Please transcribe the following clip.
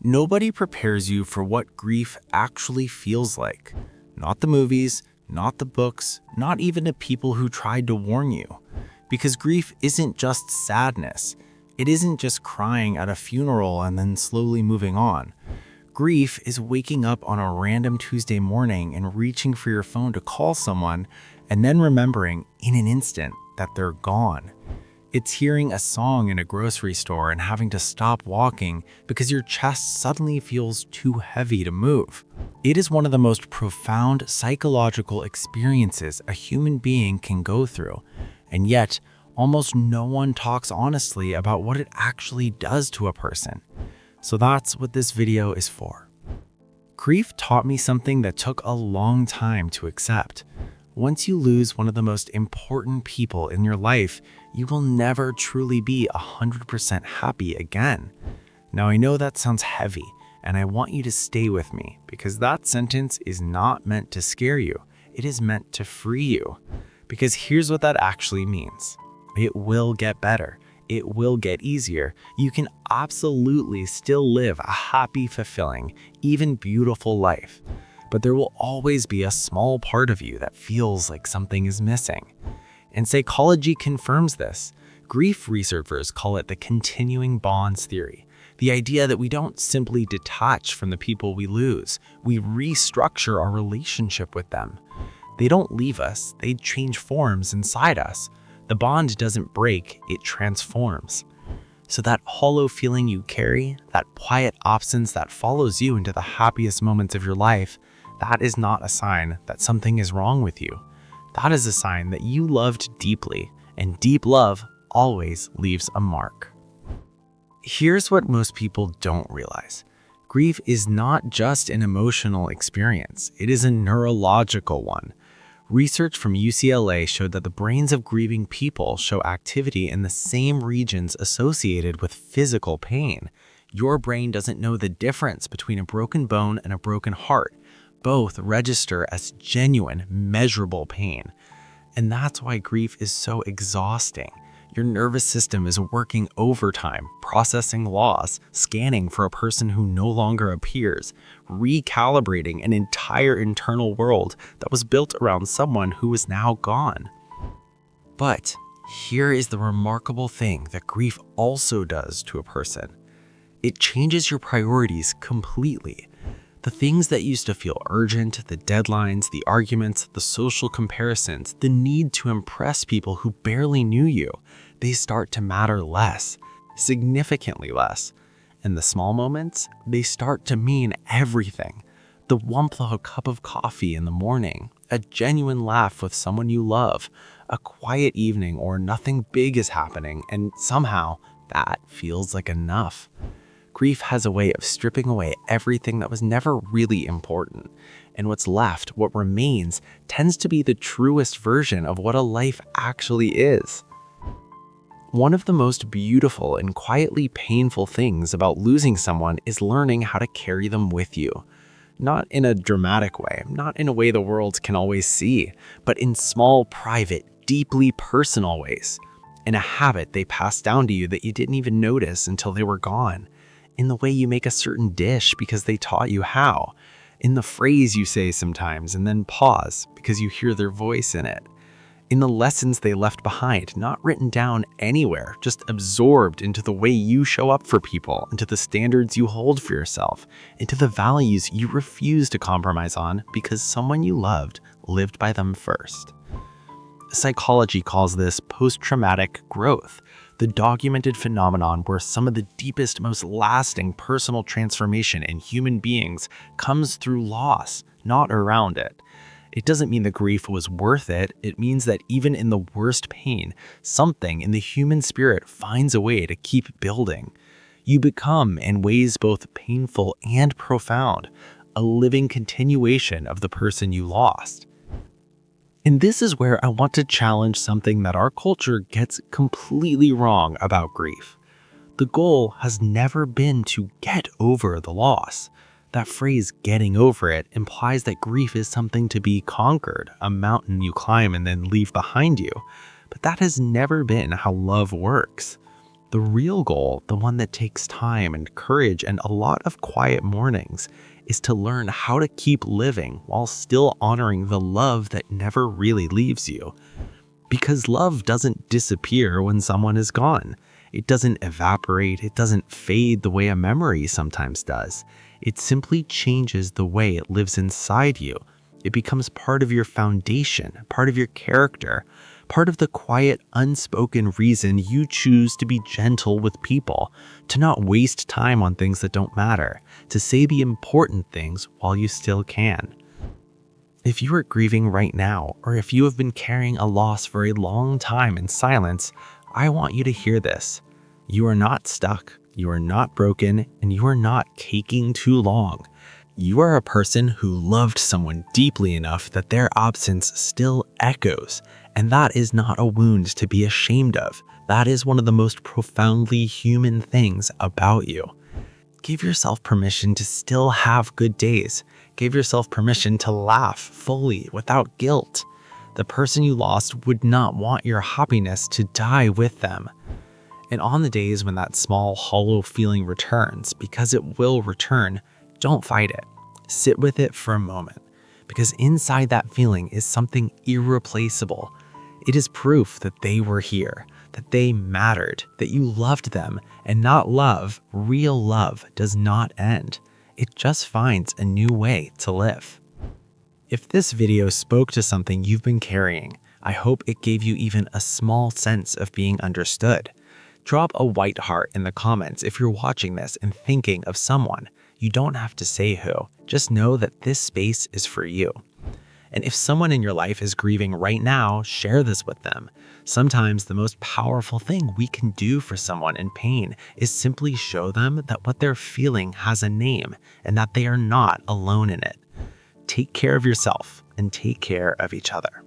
Nobody prepares you for what grief actually feels like. Not the movies, not the books, not even the people who tried to warn you. Because grief isn't just sadness. It isn't just crying at a funeral and then slowly moving on. Grief is waking up on a random Tuesday morning and reaching for your phone to call someone and then remembering in an instant that they're gone. It's hearing a song in a grocery store and having to stop walking because your chest suddenly feels too heavy to move. It is one of the most profound psychological experiences a human being can go through, and yet almost no one talks honestly about what it actually does to a person. So that's what this video is for. Grief taught me something that took a long time to accept. Once you lose one of the most important people in your life, you will never truly be 100% happy again. Now, I know that sounds heavy, and I want you to stay with me because that sentence is not meant to scare you. It is meant to free you. Because here's what that actually means. It will get better. It will get easier. You can absolutely still live a happy, fulfilling, even beautiful life. But there will always be a small part of you that feels like something is missing. And psychology confirms this. Grief researchers call it the continuing bonds theory. The idea that we don't simply detach from the people we lose, we restructure our relationship with them. They don't leave us, they change forms inside us. The bond doesn't break, it transforms. So that hollow feeling you carry, that quiet absence that follows you into the happiest moments of your life, that is not a sign that something is wrong with you. That is a sign that you loved deeply, and deep love always leaves a mark. Here's what most people don't realize. Grief is not just an emotional experience, it is a neurological one. Research from UCLA showed that the brains of grieving people show activity in the same regions associated with physical pain. Your brain doesn't know the difference between a broken bone and a broken heart. Both register as genuine, measurable pain. And that's why grief is so exhausting. Your nervous system is working overtime, processing loss, scanning for a person who no longer appears, recalibrating an entire internal world that was built around someone who is now gone. But here is the remarkable thing that grief also does to a person. It changes your priorities completely. The things that used to feel urgent, the deadlines, the arguments, the social comparisons, the need to impress people who barely knew you, they start to matter less, significantly less. And the small moments, they start to mean everything. The warmth of a cup of coffee in the morning, a genuine laugh with someone you love, a quiet evening or nothing big is happening, and somehow that feels like enough. Grief has a way of stripping away everything that was never really important, and what's left, what remains, tends to be the truest version of what a life actually is. One of the most beautiful and quietly painful things about losing someone is learning how to carry them with you. Not in a dramatic way, not in a way the world can always see, but in small, private, deeply personal ways. In a habit they passed down to you that you didn't even notice until they were gone. In the way you make a certain dish because they taught you how. In the phrase you say sometimes and then pause because you hear their voice in it. In the lessons they left behind, not written down anywhere, just absorbed into the way you show up for people, into the standards you hold for yourself, into the values you refuse to compromise on because someone you loved lived by them first. Psychology calls this post-traumatic growth, the documented phenomenon where some of the deepest, most lasting personal transformation in human beings comes through loss, not around it. It doesn't mean the grief was worth it. It means that even in the worst pain, something in the human spirit finds a way to keep building. You become, in ways both painful and profound, a living continuation of the person you lost. And this is where I want to challenge something that our culture gets completely wrong about grief. The goal has never been to get over the loss. That phrase, getting over it, implies that grief is something to be conquered, a mountain you climb and then leave behind you. But that has never been how love works. The real goal, the one that takes time and courage and a lot of quiet mornings, is to learn how to keep living while still honoring the love that never really leaves you. Because love doesn't disappear when someone is gone. It doesn't evaporate, it doesn't fade the way a memory sometimes does. It simply changes the way it lives inside you. It becomes part of your foundation, part of your character, part of the quiet, unspoken reason you choose to be gentle with people, to not waste time on things that don't matter, to say the important things while you still can. If you are grieving right now, or if you have been carrying a loss for a long time in silence, I want you to hear this. You are not stuck, you are not broken, and you are not taking too long. You are a person who loved someone deeply enough that their absence still echoes, and that is not a wound to be ashamed of. That is one of the most profoundly human things about you. Give yourself permission to still have good days. Give yourself permission to laugh fully without guilt. The person you lost would not want your happiness to die with them. And on the days when that small, hollow feeling returns, because it will return, don't fight it. Sit with it for a moment, because inside that feeling is something irreplaceable. It is proof that they were here, that they mattered, that you loved them, and not love, real love, does not end. It just finds a new way to live. If this video spoke to something you've been carrying, I hope it gave you even a small sense of being understood. Drop a white heart in the comments if you're watching this and thinking of someone. You don't have to say who, just know that this space is for you. And if someone in your life is grieving right now, share this with them. Sometimes the most powerful thing we can do for someone in pain is simply show them that what they're feeling has a name and that they are not alone in it. Take care of yourself and take care of each other.